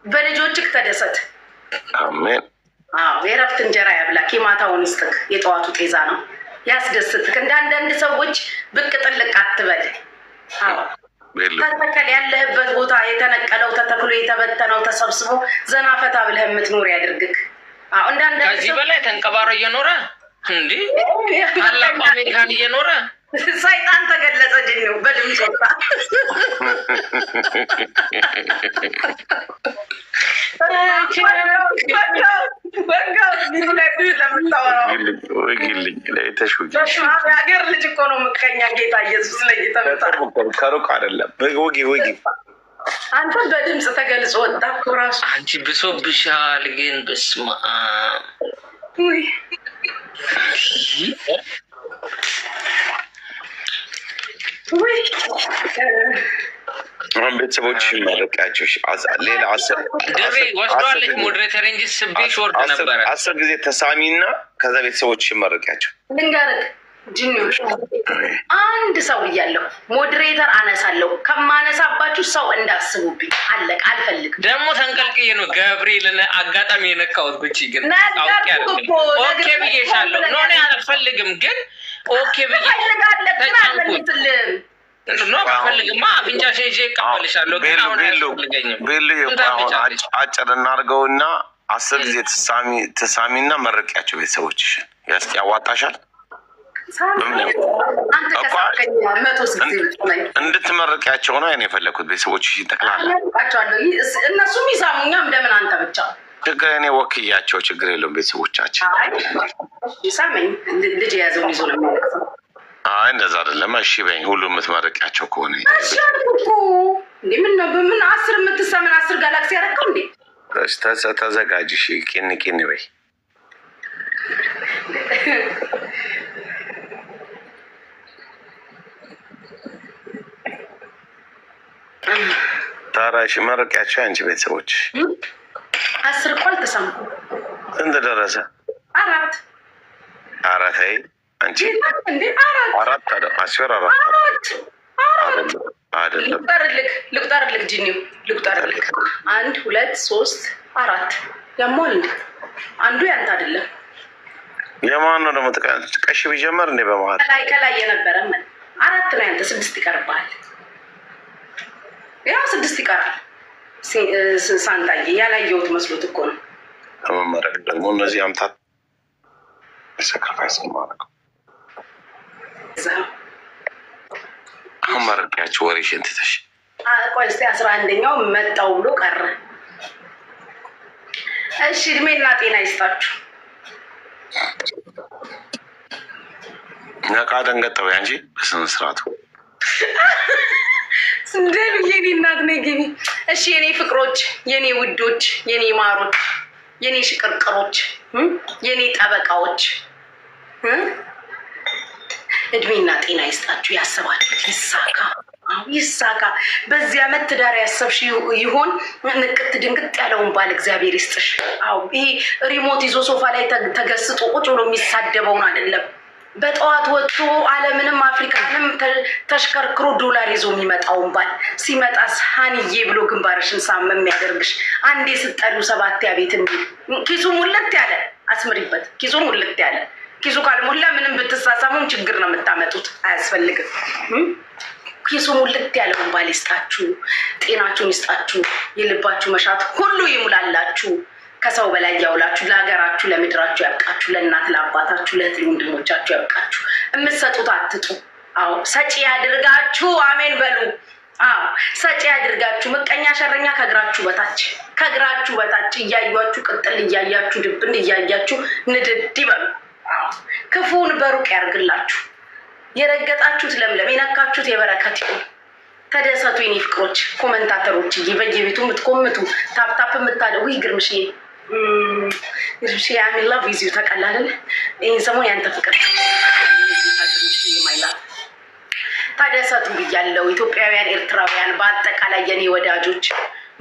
በልጆችክ ተደሰት። አሜን። የረፍት እንጀራ ያብላክ። የማታውን ይስጥክ። የጠዋቱ ጤዛ ነው ያስደስትክ። እንዳንዳንድ ሰዎች ብቅ ጥልቅ አትበል። ተተከል ያለህበት ቦታ የተነቀለው ተተክሎ የተበተነው ተሰብስቦ ዘና ፈታ ብለህ የምትኖር ያድርግክ። እንዳንዳንድ ከዚህ በላይ ተንቀባሮ እየኖረ እንዴ ታላቁ አሜሪካን እየኖረ ሰይጣን ተገለጸ። ጅኒው በድምፅ ወጣ። ሀገር ልጅ እኮ ነው ምቀኛ። ጌታ ኢየሱስ ላይ ከሩቅ አይደለም። ወጊ አንተ በድምፅ ተገልጾ ወጣ እኮ ራሱ። አንቺ ብሶብሻል ግን በስመ አብ ቤተሰቦች መረቂያቸው ሌላ ወስዷለች። ሞዴሬተር እንጂ ስቤሽ ወርድ ነበረ 10 ጊዜ ተሳሚና ከዛ ቤተሰቦች መረቂያቸው ልንገርህ ጅኒዎች አንድ ሰው እያለሁ ሞዴሬተር አነሳለሁ። ከማነሳባችሁ ሰው እንዳስቡብኝ አለቅ። አልፈልግም። ደግሞ ተንቀልቅዬ ነው ገብርኤልን አጋጣሚ የነካሁት። ጉቺ ግን አውቄያለሁ። ኦኬ ብዬሻለሁ። ኖ እኔ አልፈልግም ግን ኦኬ ብዬ ፈልግማ አፍንጫሽን ይዤ እቀበልሻለሁ። ግን አሁን አያስፈልገኝም። አጭር እናድርገውና 10 ጊዜ ተሳሚና መረቂያቸው ቤተሰቦችሽን ያዋጣሻል። እንድትመረቂያቸው ነው እኔ የፈለኩት። ቤተሰቦችሽን ጠቅላላ እነሱም ይሳሙኛም እንደምን አንተ ብቻ ችግር እኔ ወክያቸው ችግር የለውም። ቤተሰቦቻችን ሳመኝ ልጅ የያዘውን ይዞ ነው የሚያለቅሰው። እንደዛ አይደለም። እሺ በይኝ። ሁሉ የምትመረቂያቸው ከሆነ እንዴ ምን ነው በምን 10 የምትሰምን 10 ጋላክሲ ያደረገው እንዴ? ተዘጋጅሽ ቂን በይ። ታራሽ መረቂያቸው አንቺ ቤተሰቦች 10 እኮ አልተሰማኩም። ስንት ደረሰ? 4 አንቺ 4 አይደለም። ልቁጠርልክ ጅኒው ልቁጠርልክ 1 2 3 4 ያሟል እንዴ? አንዱ ያንተ አይደለም። የማን ነው ደግሞ? ቀሽ ቢጀመር እንዴ በመሃል ከላይ የነበረ ማለት 4 ነው ያንተ። 6 ይቀርባል። ያው 6 ይቀራል። ሳንታዬ ያላየሁት መስሎት እኮ ነው። ለመመረቅ ደግሞ እነዚህ አምታት ሰክሪፋይስ ማድረግ አመረቂያቸው ወሬሽን ትተሽ ቆይ እስኪ 11ኛው መጣው ብሎ ቀረ። እሺ እድሜና ጤና ይስጣችሁ። ነቃ ደንገጠው ያንቺ በስነ ስርዓቱ ስንደል የኔ እናት ነኝ ግቢ። እሺ የኔ ፍቅሮች፣ የኔ ውዶች፣ የኔ ማሮች፣ የኔ ሽቅርቅሮች፣ የኔ ጠበቃዎች እድሜና ጤና ይስጣችሁ። ያሰባችሁት ይሳካ። በዚህ ዓመት ትዳር ያሰብሽ ይሆን ንቅት ድንቅጥ ያለውን ባል እግዚአብሔር ይስጥሽ። ይሄ ሪሞት ይዞ ሶፋ ላይ ተገስጦ ቁጭ ብሎ የሚሳደበውን አይደለም። በጠዋት ወጥቶ ዓለምንም አፍሪካንም ተሽከርክሮ ዶላር ይዞ የሚመጣውን ባል ሲመጣ ሃንዬ ብሎ ግንባርሽን ሳም የሚያደርግሽ አንዴ ስጠሉ 7 ያቤት የሚል ኪሱ ሙልት ያለ አስምሪበት። ኪሱ ሙልት ያለ ኪሱ ካልሞላ ምንም ብትሳሳሙም ችግር ነው የምታመጡት። አያስፈልግም። ኪሱ ሙልት ያለውን ባል ይስጣችሁ። ጤናችሁን ይስጣችሁ። የልባችሁ መሻት ሁሉ ይሙላላችሁ። ከሰው በላይ ያውላችሁ። ለሀገራችሁ ለምድራችሁ ያብቃችሁ። ለእናት ለአባታችሁ ለእህት ወንድሞቻችሁ ያብቃችሁ። የምትሰጡት አትጡ። ሰጪ ያድርጋችሁ። አሜን በሉ። ሰጪ ያድርጋችሁ። ምቀኛ ሸረኛ ከእግራችሁ በታች እያያችሁ ቅጥል እያያችሁ ድብን እያያችሁ ንድድ ይበሉ። ክፉን በሩቅ ያርግላችሁ። የረገጣችሁት ለምለም፣ የነካችሁት የበረከት ይሁን። ተደሰቱ የኔ ፍቅሮች። ኮመንታተሮች በየቤቱ የምትኮምቱ ታፕታፕ የምታደው ግርምሽዬ አይ ላቭ ዩ ተቀላለን። ይህን ሰሞን ያንተ ፍቅር ተደሰቱ ብያለሁ። ኢትዮጵያውያን ኤርትራውያን፣ በአጠቃላይ የኔ ወዳጆች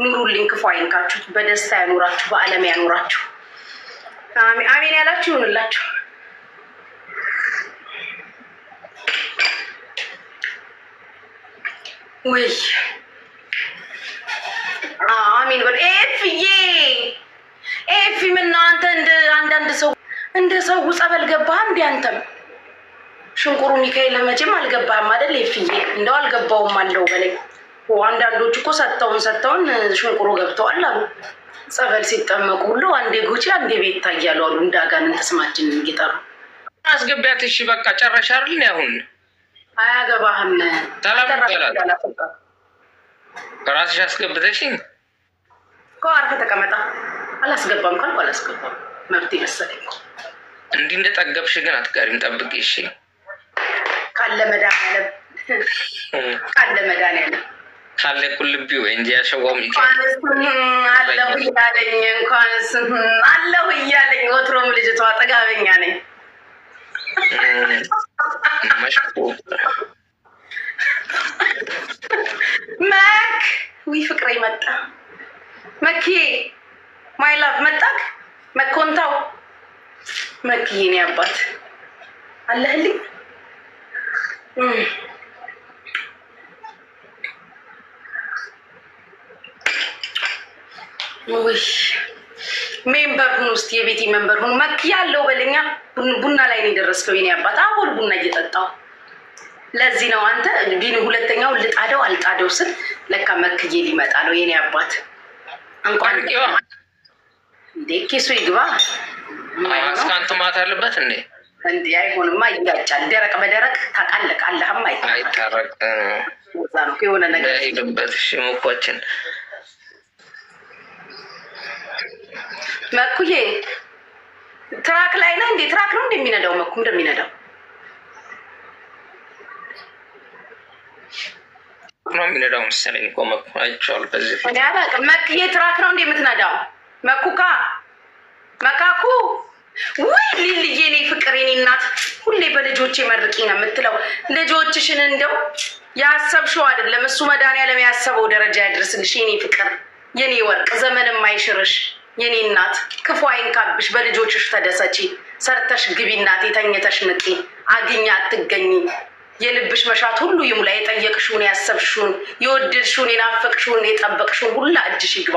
ኑሩልኝ። ክፉ አይንካችሁ። በደስታ ያኑራችሁ። በአለም ያኑራችሁ። አሜን ያላችሁ ይሁንላችሁ። ወይ አሚን በል ኤፍዬ። ኤፊ ምን አንተ እንደ ሰው ጸበል ገባህ እንዴ? አንተም ሽንቁሩ ሚካኤል መቼም አልገባህም አይደል? ኤፍዬ እንደው አልገባውም አለው በለኝ። አንዳንዶች እኮ ሰጥተውን ሽንቁሩ ገብተዋል አሉ። ጸበል ሲጠመቁ ሁሉ አንዴ ጉቺ አንዴ ቤት ታያሉ አሉ። እንዳጋንንት ስማችንን እየጠሩ አስገቢያት። እሺ በቃ ጨረሻ አይደል? አሁን አያገባህም። ራስሽ አስገብተሽኝ እኮ አርፈህ ተቀመጣ። አላስገባም ካልኩ አላስገባም መብት መሰለኝ። እንዲህ እንደጠገብሽ ግን አትቀሪም። ጠብቂ እሺ። ካለ መድኃኒዓለም ካለ ቁልቢ ወይ እንጂ ያሸዋው አለሁ እያለኝ ወትሮም ልጅቷ ጠጋበኛ ነኝ። መክ ዊ ፍቅሬ መጣ። መኪ ማይ ላቭ መጣክ። መኮንታው መኪዬ ነው አባት አለህልኝ። ወይ ሜምበር ሁኑ እስኪ የቤቲ ሜምበር ሁኑ። መኪ ያለው በለኛ ቡና ላይ ነው የደረስከው የኔ አባት። አሁን ቡና እየጠጣው ለዚህ ነው አንተ ቢኑ ሁለተኛው ልጣደው አልጣደው ስል ለካ መክዬ ሊመጣ ነው የኔ አባት። እንኳን እንዴ ኬሱ ይግባ አስካንት ማት አለበት እንዴ? እንዴ አይሆንማ፣ ይጋጫል። ደረቅ በደረቅ ታቃለቅ አለህም አይታረቅ ነው የሆነ ነገር ይልበት። እሺ መኮችን መኩዬ ትራክ ላይ ነው እንዴ? ትራክ ነው እንደሚነዳው መኩ እንደሚነዳው ነው የሚነዳው መሰለኝ እኮ መኩ አይቼዋለሁ። በዚህ ፊት እኔ አላውቅም። መክዬ ትራክ ነው እንደምትነዳው መኩካ መካኩ ወይ ሊልዬ እኔ ፍቅር የኔ እናት ሁሌ በልጆቼ መርቂ ነው የምትለው። ልጆችሽን እንደው ያሰብሽው አይደለም እሱ መድኃኒዓለም ያሰበው ደረጃ ያድርስልሽ የኔ ፍቅር የኔ ወርቅ። ዘመንም አይሽርሽ የኔ እናት። ክፉ አይንካብሽ። በልጆችሽ ተደሰቺ። ሰርተሽ ግቢ እናቴ። ተኝተሽ ንቂ። አግኛ አትገኝ። የልብሽ መሻት ሁሉ ይሙላ። የጠየቅሽውን፣ ያሰብሽውን፣ የወደድሽውን፣ የናፈቅሽውን፣ የጠበቅሽውን ሁላ እጅሽ ይግባ።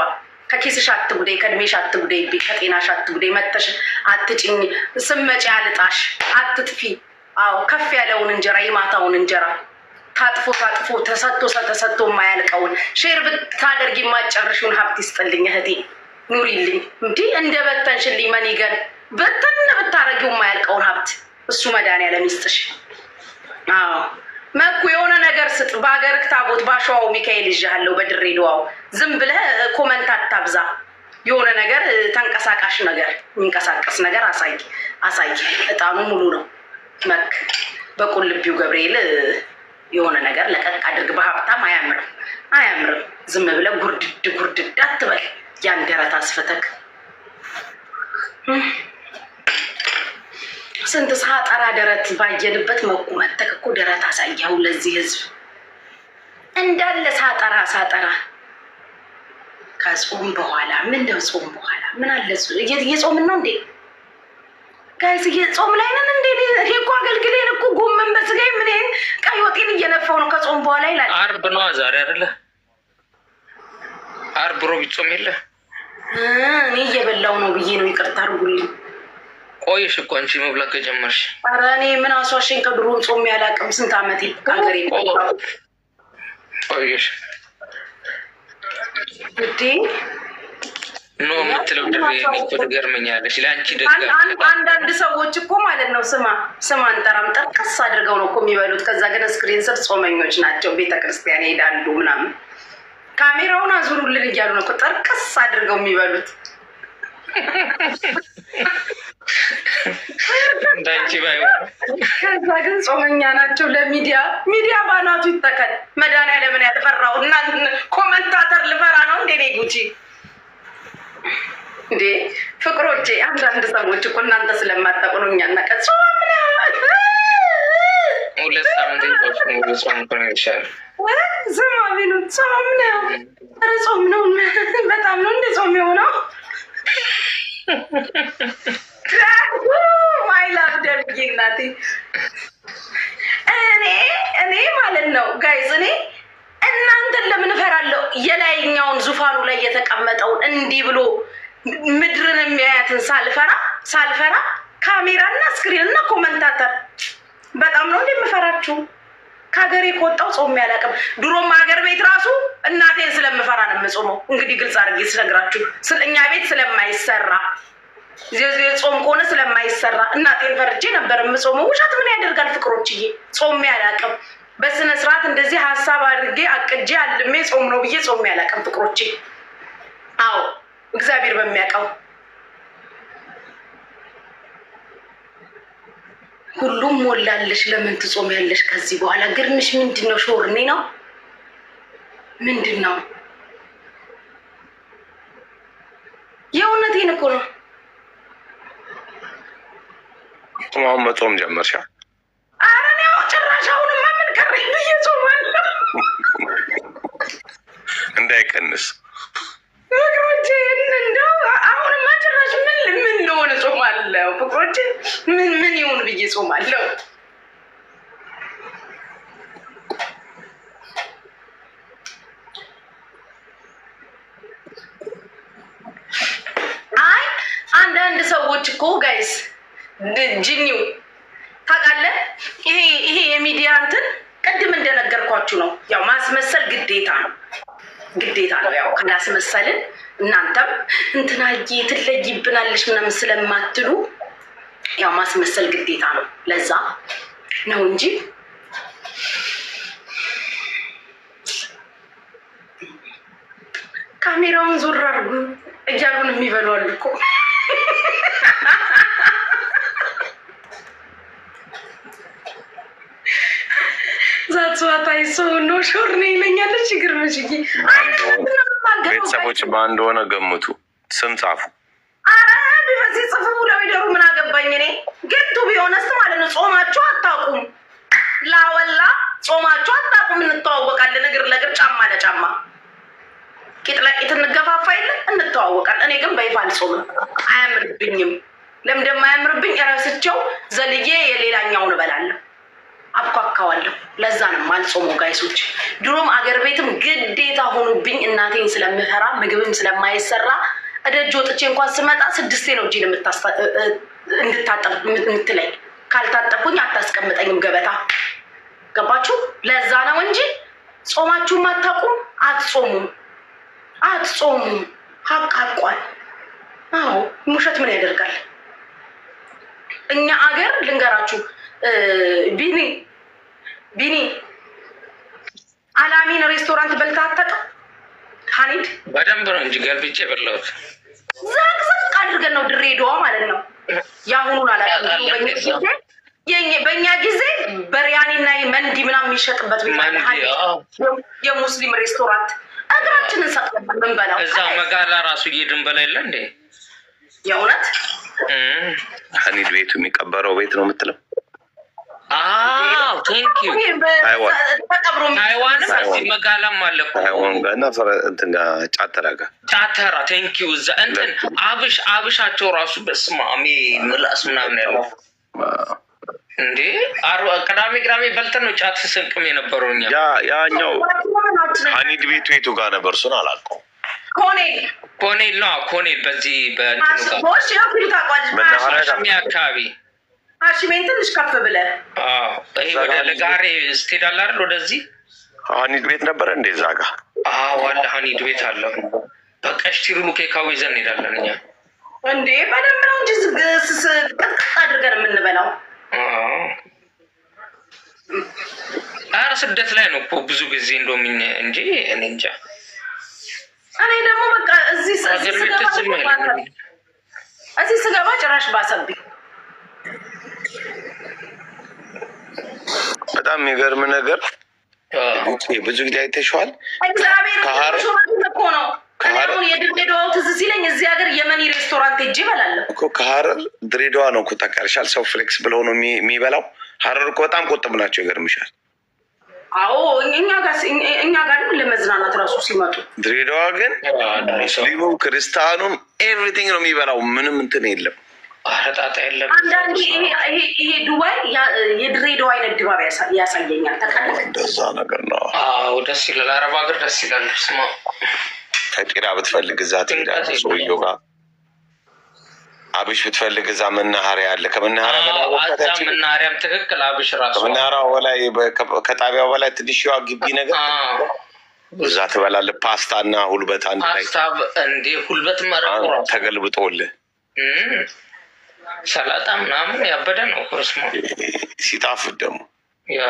ከኪስሽ አትጉደይ፣ ከእድሜሽ አትጉደይ፣ ከጤናሽ አትጉደይ። መተሽ አትጭኝ። ስመጪ አልጣሽ፣ አትጥፊ። አዎ ከፍ ያለውን እንጀራ የማታውን እንጀራ ታጥፎ ተሰጥቶ የማያልቀውን ሼር ብታደርጊ የማጨርሽውን ሀብት ይስጥልኝ እህቴ። ኑሪልኝ። እንዲህ እንደ በተንሽልኝ መኒገን በተን ብታረጊው የማያልቀውን ሀብት እሱ መድኃኒዓለም ይስጥሽ። አዎ መኩ የሆነ ነገር ስጥ። በሀገርህ ታቦት ባሸዋው ሚካኤል ይዣለሁ በድሬዳዋው። ዝም ብለህ ኮመንት አታብዛ። የሆነ ነገር ተንቀሳቃሽ ነገር የሚንቀሳቀስ ነገር አሳይ። እጣኑ ሙሉ ነው መክ። በቁልቢው ገብርኤል የሆነ ነገር ለቀቅ አድርግ። በሀብታም አያምርም። ዝም ብለህ ጉርድድ አትበል። ያን ደረት አስፈተክ። ስንት ሳጠራ ደረት ባየንበት መቁ መተክ እኮ ደረት አሳያው ለዚህ ህዝብ እንዳለ ሳጠራ ከጾም በኋላ ምን ነው? ጾም በኋላ ምን አለ? እየጾምን ነው እንዴ ጋይስ? እየጾም ላይ ነን እንዴ? ይሄ እኮ አገልግሌን እኮ ጎመን በስጋዬ ምን ቀይ ወጤን እየነፋው ነው ከጾም በኋላ ይላል። አርብ ነው ዛሬ አይደለ? አርብ ሮብ ጾም የለ። እኔ እየበላው ነው ብዬ ነው። ይቅርታ አድርጉልኝ። ቆየሽ እኮ አንቺ መብላት ከጀመርሽ። ኧረ እኔ ምን አሷሽኝ? ከድሮም ጾም ያላቅም ስንት ዓመቴ ከሀገሬ ቆየሽ እንዴ? ኖ የምትለው ድሬ እኮ ትገርመኛለሽ። ለአንቺ አንዳንድ ሰዎች እኮ ማለት ነው ስም አንጠራም ጠርቀስ አድርገው ነው እኮ የሚበሉት። ከዛ ግን ስክሪን ስር ጾመኞች ናቸው፣ ቤተክርስቲያን ይሄዳሉ ምናምን። ካሜራውን አዙሩልን እያሉ ነው እኮ ጠርቀስ አድርገው የሚበሉት። እንዳንቺ ባይሆን ከዛ ግን ጾመኛ ናቸው። ለሚዲያ ባናቱ ይተከል። መድኃኒዓለምን ያልፈራው እና ኮመንታተር ልፈራ ነው እንዴ? እኔ ጉቺ እንዴ ፍቅሮቼ፣ አንዳንድ ሰዎች እኮ እናንተ ስለማታውቁ ነው። እኛ እናቀ ጾም ነው 2 ሳምንት ጾም ነው ይሻላል። ዝም አቢኑ ጾም ነው። ኧረ ጾም ነው በጣም ነው እንደ ጾም የሆነው። ማይላቭ ደርጊ እናቴ። እኔ ማለት ነው ጋይዝ፣ እኔ እናንተን ለምን እፈራለሁ? የላይኛውን ዙፋኑ ላይ እንዲህ ብሎ ምድርን የሚያያትን ሳልፈራ ካሜራና ስክሪንና ኮመንታተር በጣም ነው እንደምፈራችሁ። ከሀገሬ ከወጣው ጾም ያላቅም። ድሮም ሀገር ቤት ራሱ እናቴን ስለምፈራ ነው የምጾመው። እንግዲህ ግልጽ አድርጌ ስነግራችሁ እኛ ቤት ስለማይሰራ ጾም ከሆነ ስለማይሰራ እናቴን ፈርጄ ነበር የምጾመው። ውሸት ምን ያደርጋል ፍቅሮችዬ፣ ጾም ያላቅም። በስነ ስርዓት እንደዚህ ሀሳብ አድርጌ አቅጄ አልሜ ጾም ነው ብዬ ጾም ያላቅም ፍቅሮቼ። አዎ እግዚአብሔር በሚያውቀው ሁሉም ሞላለሽ። ለምን ትጾም ያለሽ? ከዚህ በኋላ ግርምሽ ምንድነው? ሾርኔ ነው ምንድነው? የእውነቴን እኮ ነው። አሁን መጾም ጀመርሻ? ኧረ እኔ ጭራሽ አሁንማ ምን ቀረኝ ብዬ ጾማለሁ። እንዳይቀንስ ፍቅሮቼ። እንደው አሁንማ ጭራሽ ምን ለሆነ ጾማለሁ ፍቅሮቼ። ምን ይሁን ብዬ ጾማለሁ። አይ አንዳንድ ሰዎች እኮ ጋይስ ጅኒው ታውቃለህ፣ ይሄ የሚዲያ እንትን ቅድም እንደነገርኳችሁ ነው። ያው ማስመሰል ግዴታ ነው። ያው ካላስመሰልን እናንተም እንትናዬ ትለይብናለሽ ምናምን ስለማትሉ ያው ማስመሰል ግዴታ ነው። ለዛ ነው እንጂ ካሜራውን ዞር አድርጉ እያሉን የሚበሉ አሉ እኮ። ዛትዋታይ ሰው ነው ሾርኔ ይለኛለች። ግርምሽዬ ቤተሰቦች በአንድ ሆነ ገምቱ። ስም ጻፉ። አረ በዚህ ጽፉ ብለው ይደሩ። ምን አገባኝ እኔ። ግን ቱ ቢሆነስ ማለት ነው ጾማችሁ አታውቁም። ላወላ ጾማችሁ አታውቁም። እንተዋወቃለን እግር ለእግር ጫማ ለጫማ ቂጥ ለቂጥ እንገፋፋ የለ እንተዋወቃለን። እኔ ግን በይፋ አልጾምም፣ አያምርብኝም። ለምን እንደማያምርብኝ እረስቸው ዘልዬ የሌላኛውን እበላለሁ፣ አብኳካዋለሁ። ለዛ ነው ማልጾመው ጋይሶች። ድሮም አገር ቤትም ግዴታ ሆኑብኝ እናቴን ስለምፈራ ምግብም ስለማይሰራ እደጅ ወጥቼ እንኳን ስመጣ 6 ነው እጄን እንድታጠብ የምትለኝ። ካልታጠብኩኝ አታስቀምጠኝም ገበታ። ገባችሁ? ለዛ ነው እንጂ ጾማችሁም አታውቁም። አትጾሙም። ሀቅ ሀቋል። አዎ ውሸት ምን ያደርጋል? እኛ አገር ልንገራችሁ ቢኒ አላሚን ሬስቶራንት በልተህ አታውቅም? ሀኒድ በደንብ ነው እንጂ ገልብጬ በላሁት። ዘቅዘቅ አድርገን ነው ድሬዳዋ ማለት ነው። የአሁኑን አላውቅም። በእኛ ጊዜ በሪያኒና መንዲ ምናምን የሚሸጥበት ቤት የሙስሊም ሬስቶራንት እግራችንን ሰቅለን ምንበላው እዛ መጋላ ራሱ እየድን በላ የለ እንዴ? የእውነት ሀኒድ ቤቱ የሚቀበረው ቤት ነው የምትለው? አዎ ቴንኪው። ታይዋንም እዚህ መጋላም አለ እኮ ታይዋን ጋርና እንትን ጋር ጫተራ ቴንኪው። እዛ እንትን አብሻቸው ራሱ በስማሜ ምላስ ምናምን ያለው እንዴ። ቅዳሜ በልተን ነው ጫት ስንቅም የነበረው እኛ። ያኛው ሀኒድ ቤቱ የቱ ጋር ነበር? እሱን አላውቀውም። ኮኔል ነው ኮኔል። በዚህ በእንትኑ ጋር አካባቢ አሽሜን ትንሽ ከፍ ብለህ ይሄ ወደ ለጋሬ ስትሄዳል አይደል? ወደዚህ ሀኒድ ቤት ነበረ እንዴ? እዛ ጋር አለ ሀኒድ ቤት አለ። በቃ ሽቲሩሉ ኬካዊ ይዘን እንሄዳለን እኛ እንዴ። በደንብ ነው እንጂ ቅጥቅጥ አድርገን የምንበላው። ኧረ ስደት ላይ ነው እኮ ብዙ ጊዜ እንደውም እንጂ እኔ እንጃ። እኔ ደግሞ በቃ እዚህ ስገባ ጭራሽ ባሰብኝ። በጣም የሚገርም ነገር ብዙ ጊዜ አይተሽዋል። እግዚአብሔር እኮ ነው። አሁን የድሬዳዋው ትዝ ሲለኝ እዚህ ሀገር የመኒ ሬስቶራንት ሄጄ እበላለሁ እኮ። ከሀረር ድሬዳዋ ነው እኮ ታውቂያለሽ። ሰው ፍሌክስ ብለው ነው የሚበላው። ሀረር እኮ በጣም ቁጥብ ናቸው። ይገርምሻል። አዎ እኛ ጋር ለመዝናናት ራሱ ሲመጡ፣ ድሬዳዋ ግን ሙስሊሙም ክርስቲያኑም ኤቭሪቲንግ ነው የሚበላው። ምንም እንትን የለም። አረጣጣ የለም። አንዳንዴ ይሄ ዱባይ የድሬዳዋ አይነት ድባብ ያሳየኛል። ታውቃለህ? እንደዛ ነገር ነው። አዎ ደስ ይላል። አረብ ሀገር ደስ ይላል። ስማ ፈጢራ ብትፈልግ እዛ ትሄዳለህ ሰውየው ጋር። አብሽ ብትፈልግ እዛ መናኸሪያ አለ። ከመናኸሪያ በላይ መናኸሪያም ትክክል። አብሽ ራሱ ከመናኸሪያው በላይ ከጣቢያው በላይ ትንሽዋ ግቢ ነገር እዛ ትበላለህ። ፓስታ እና ሁልበት አንድ ላይ እንዴ ሁልበት መረቁ ተገልብጦልህ ሰላጣ ምናምን ያበደ ነው። ክርስማ ሲጣፍጥ ደግሞ ያ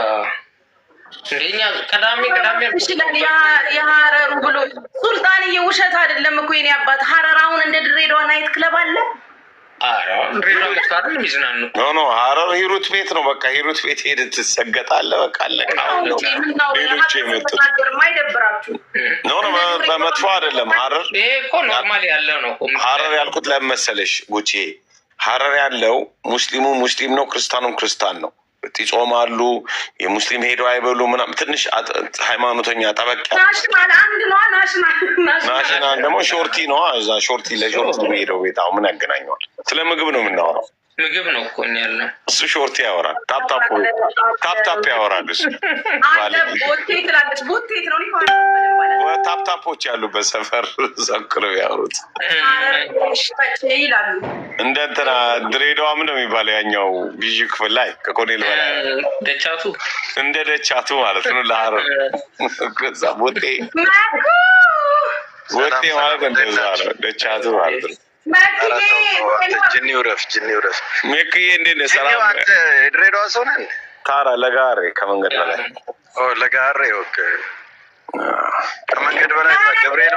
እንደኛ ቅዳሜ ይችላል። የሀረሩ ብሎ ሱልጣንዬ ውሸት አይደለም እኮ የኔ አባት። ሀረር አሁን እንደ ድሬዳዋ ናይት ክለብ አለ። ኖ ሀረር ሂሩት ቤት ነው። በቃ ሂሩት ቤት ሄደህ ትሰገጣለህ። በቃ አለቃ። ሌሎች የመጡት አይደብራችሁ? ኖ በመጥፎ አይደለም። ሀረር ይሄ እኮ ኖርማል ያለ ነው። ሀረር ያልኩት ለምን መሰለሽ ጉቺ፣ ሀረር ያለው ሙስሊሙ ሙስሊም ነው፣ ክርስቲያኑም ክርስቲያን ነው። ይጾማሉ። የሙስሊም ሄደው አይበሉ ምናምን። ትንሽ ሃይማኖተኛ ጠበቅ ናሽናል አንድ ነው። ናሽናል ደግሞ ሾርቲ ነው። እዛ ሾርቲ ለሾርቲ ሄደው ቤት አሁን ምን ያገናኘዋል? ስለ ምግብ ነው የምናወራው። ምግብ ነው እኮ ያለ እሱ ሾርቲ ያወራል። ታፕታፕ ያወራል እሱ። ታፕታፖች ያሉበት ሰፈር ዘክረው ያወሩት እንደ እንትና ድሬዳዋ ምን ነው የሚባለው ያኛው ቢዥ ክፍል ላይ ከኮኔል በላይ ደቻቱ እንደ ደቻቱ ማለት ነው። ለሀረር ቦቴ ማለት እንደዛ ነው። ደቻቱ ማለት ነው። ጅኒ ውረፍ ሜክዬ እንዴት ነህ? ሰላም አንተ የድሬዳዋ ሰው ነህ? ታራ ለጋሬ ከመንገድ በላይ ለጋሬ ኦኬ። ከመንገድ በላይ ገብርኤል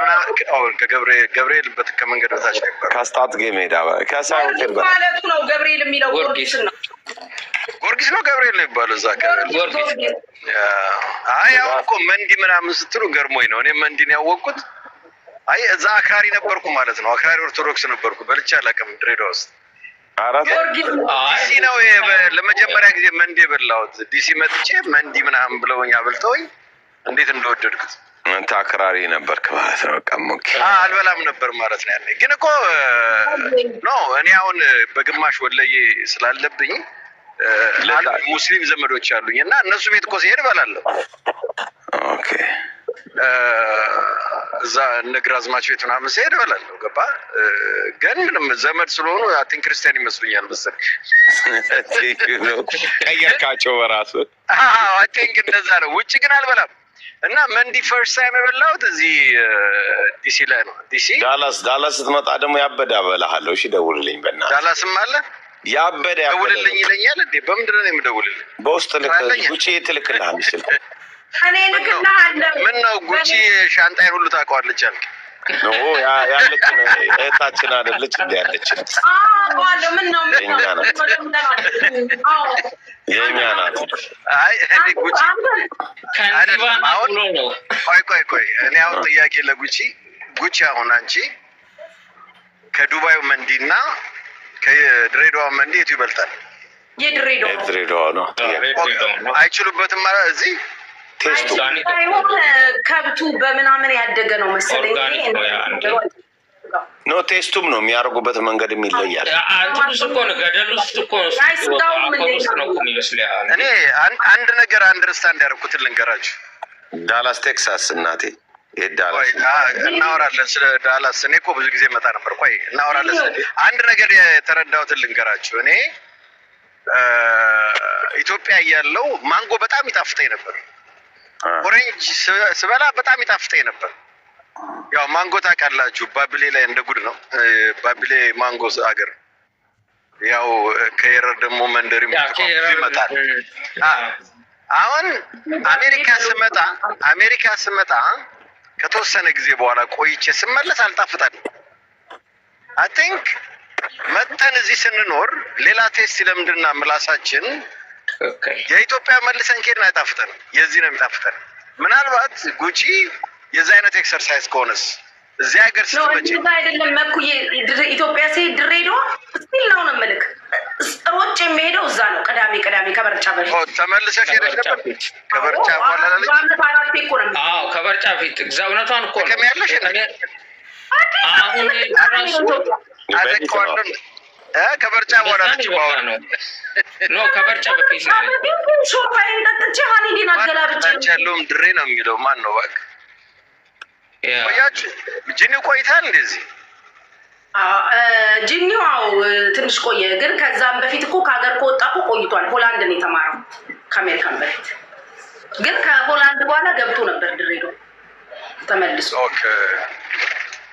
ገብርኤል ከመንገድ በታች ነበር። ካስታት ጌም ሄዳ ከሳውት ማለት ነው። ገብርኤል የሚለው ጎርጊስ ነው። ጎርጊስ ነው ገብርኤል ነው የሚባለው እዛ አካባቢ። አይ አሁን እኮ መንዲ ምናምን ስትሉ ገርሞኝ ነው። እኔ መንዲን ያወቅኩት አይ እዛ አክራሪ ነበርኩ ማለት ነው። አክራሪ ኦርቶዶክስ ነበርኩ። በልቼ አላውቅም ድሬዳዋ ውስጥ። ዲሲ ነው ለመጀመሪያ ጊዜ መንዲ የበላሁት። ዲሲ መጥቼ መንዲ ምናምን ብለውኝ አብልተውኝ እንዴት እንደወደድኩት። አንተ አክራሪ ነበርክ ማለት ነው። በቃ ሞክ አልበላም ነበር ማለት ነው ያኔ። ግን እኮ ኖ እኔ አሁን በግማሽ ወለዬ ስላለብኝ ሙስሊም ዘመዶች አሉኝ እና እነሱ ቤት እኮ ሲሄድ እበላለሁ። ኦኬ እዛ ነግራዝማች ቤት ምናምን ሲሄድ እበላለሁ። ገባ ግን ምንም ዘመድ ስለሆኑ አትን ክርስቲያን ይመስሉኛል መሰለኝ። ቀየርካቸው በራሱ አቴንክ እንደዛ ነው። ውጭ ግን አልበላም። እና መንዲ ፈርስት ታይም የበላሁት እዚህ ዲሲ ላይ ነው። ዲሲ ዳላስ ስትመጣ ደግሞ ያበደ አበላሃለሁ። እሺ ደውልልኝ በእናትህ። ዳላስም አለ ያበደ ደውልልኝ ይለኛል እንዴ? በምንድን ነው የምደውልልኝ? በውስጥ ጉቺ ትልክልሃል ስልክ። እኔ ልክልሃለሁ። ምን ነው ጉቺ ሻንጣይን ሁሉ ታውቀዋለች አልክ? ያለች እህታችን አይደለች እንደ ያለች ምን ነው የእኛ ናት። አይ እኔ ጉቺ ቆይ እኔ አሁን ጥያቄ ለጉቺ አሁን አንቺ ከዱባዩ መንዲና ከድሬዳዋ መንዲ የቱ ይበልጣል? የድሬዳዋ ነው። አይችሉበትም ማለት እዚህ ቴስቱ ከብቱ በምናምን ያደገ ነው መሰለኝ። ኖ ቴስቱም ነው የሚያደርጉበት መንገድም ይለያል። እኔ አንድ ነገር አንደርስታንድ ያደረኩትን ልንገራችሁ። ዳላስ ቴክሳስ እናቴ እናወራለን ስለ ዳላስ። እኔ እኮ ብዙ ጊዜ መጣ ነበር። ቆይ እናወራለን። አንድ ነገር የተረዳሁትን ልንገራችሁ። እኔ ኢትዮጵያ እያለሁ ማንጎ በጣም ይጣፍጠኝ ነበር። ኦሬንጅ ስበላ በጣም ይጣፍጠኝ ነበር። ያው ማንጎ ታውቃላችሁ፣ ባቢሌ ላይ እንደ ጉድ ነው። ባቢሌ ማንጎ አገር። ያው ከየረር ደግሞ መንደሪም ይመጣል። አሁን አሜሪካ ስመጣ ከተወሰነ ጊዜ በኋላ ቆይቼ ስመለስ አልጣፍጣል። አይ ቲንክ መተን እዚህ ስንኖር ሌላ ቴስት ለምንድና ምላሳችን የኢትዮጵያ መልሰን ከሄድን አይጣፍጠንም፣ የዚህ ነው የሚጣፍጠን። ምናልባት ጉቺ የዛ አይነት ኤክሰርሳይዝ ከሆነስ እዚህ ሀገር ስትመጪ አይደለም መኩዬ ኢትዮጵያ ሲሄድ ድሬዳዋ ስቲል ነው የምልክ ሮጭ የሚሄደው እዛ ነው። ቅዳሜ ከበርጫ በፊት ተመልሰህ ሄደሽ ነበር? ከበርጫ በኋላ ከበርጫ ፊት እውነቷን እኮ ነው ከሚያለሽ አሁን አደቀዋለን ከበርጫ በኋላ ነች ነው ከበርጫ በፊት ነው ሾርባይን ጠጥቼ ሀኒዲን አገላብጬ ያለውም ድሬ ነው የሚለው ማን ነው እባክህ? ቆያችሁ? ጂኒው ቆይታል እንደዚህ? ጂኒው ትንሽ ቆየ፣ ግን ከዛም በፊት እኮ ከሀገር ከወጣ እኮ ቆይቷል። ሆላንድ ነው የተማረው ከአሜሪካን በፊት፣ ግን ከሆላንድ በኋላ ገብቶ ነበር ድሬዳዋ ተመልሶ። ኦኬ።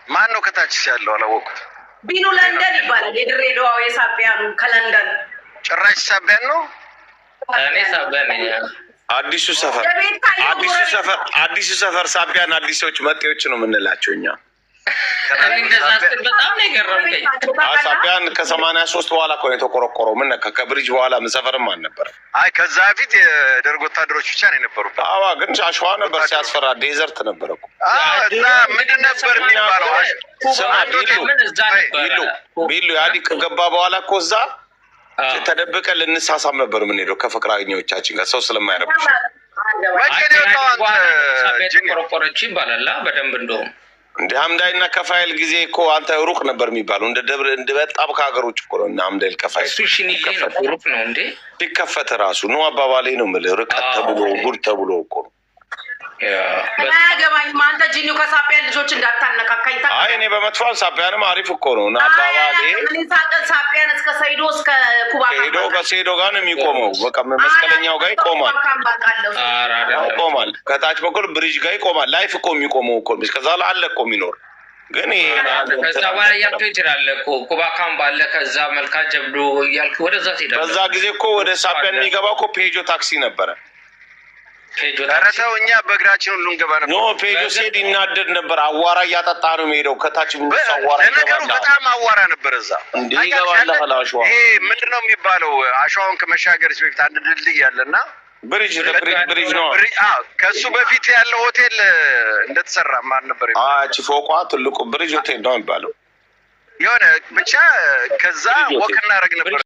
ማን ነው ከታች ያለው? አላወቁት። ቢኑ ለንደን ይባላል የድሬዳዋ የሳቢያኑ ከለንደን ጭራሽ ሳቢያን ነው። እኔ ሳቢያን ነኝ። አዲሱ ሰፈር ሳቢያን አዲሶች መጤዎች ነው የምንላቸው እኛ። በጣም ነው የገረምከኝ። ሳቢያን ከ83 በኋላ እኮ ነው የተቆረቆረው። ምን ከብሪጅ በኋላ ምን ሰፈርም አልነበረም። አይ ከዛ በፊት የደርግ ወታደሮች ብቻ ነው የነበሩት። አዋ ግን አሸዋ ነበር ሲያስፈራ፣ ዴዘርት ነበር እኮ። እና ምንድን ነበር የሚባለው? ስማ ቢሉ ኢህአዴግ ከገባ በኋላ እኮ እዛ ተደብቀን ልንሳሳም ነበር የምንሄደው ከፍቅረኞቻችን ጋር ሰው ስለማይረብሽ። ቆረቆረች ይባላል በደንብ እንደውም እንደ አምዳይና ከፋይል ጊዜ እኮ አንተ ሩቅ ነበር የሚባለው። እንደ ደብረ እንደ በጣም ከሀገር ውጭ እኮ ነው እና አምዳይል ከፋይል እሱ ሽኒሌ ነው ሩቅ ነው እንዴ ሲከፈት ራሱ ነው አባባሌ ነው የምልህ። ርቀት ተብሎ ጉድ ተብሎ እኮ ነው። አያገባኝም። አንተ ጂኒው ከሳቢያን ልጆች እንዳታነካካኝ። አይ እኔ በመጥፎ ሳቢያንም አሪፍ እኮ ነው እና አባባሌ ሳቢያን እስከ ሰይዶ እስከ ኩባ ሄዶ ከሰይዶ ጋር ነው የሚቆመው። በቃ መስቀለኛው ጋር ይቆማል ከታች በኩል ብሪጅ ጋር ይቆማል። ላይፍ እኮ የሚቆመው እኮ ከዛ ላይ አለ እኮ የሚኖር ግን ከዛ በኋላ እያልከው ይችላል እኮ ኩባ ካምፕ አለ። ከዛ መልካ ጀብዱ እያልክ ወደዛ ትሄዳለህ። በዛ ጊዜ እኮ ወደ ሳቢያን የሚገባው እኮ ፔጆ ታክሲ ነበረ። ረተው እኛ በእግራችን ሁሉ እንገባ ነበር። ኖ ፔጆ ሲሄድ ይናደድ ነበር። አዋራ እያጠጣ ነው የሚሄደው ከታች አዋራ ለነገሩ በጣም አዋራ ነበር እዛ እንዴ ይገባል። አሸዋ ይሄ ምንድነው የሚባለው? አሸዋውን ከመሻገር በፊት አንድ ድልድይ አለና ብሪጅ ነው። ከሱ በፊት ያለው ሆቴል እንደተሰራ ማን ነበር? አቺ ፎቋ ትልቁ ብሪጅ ሆቴል ነው የሚባለው። የሆነ ብቻ ከዛ ወክ እናደርግ ነበር።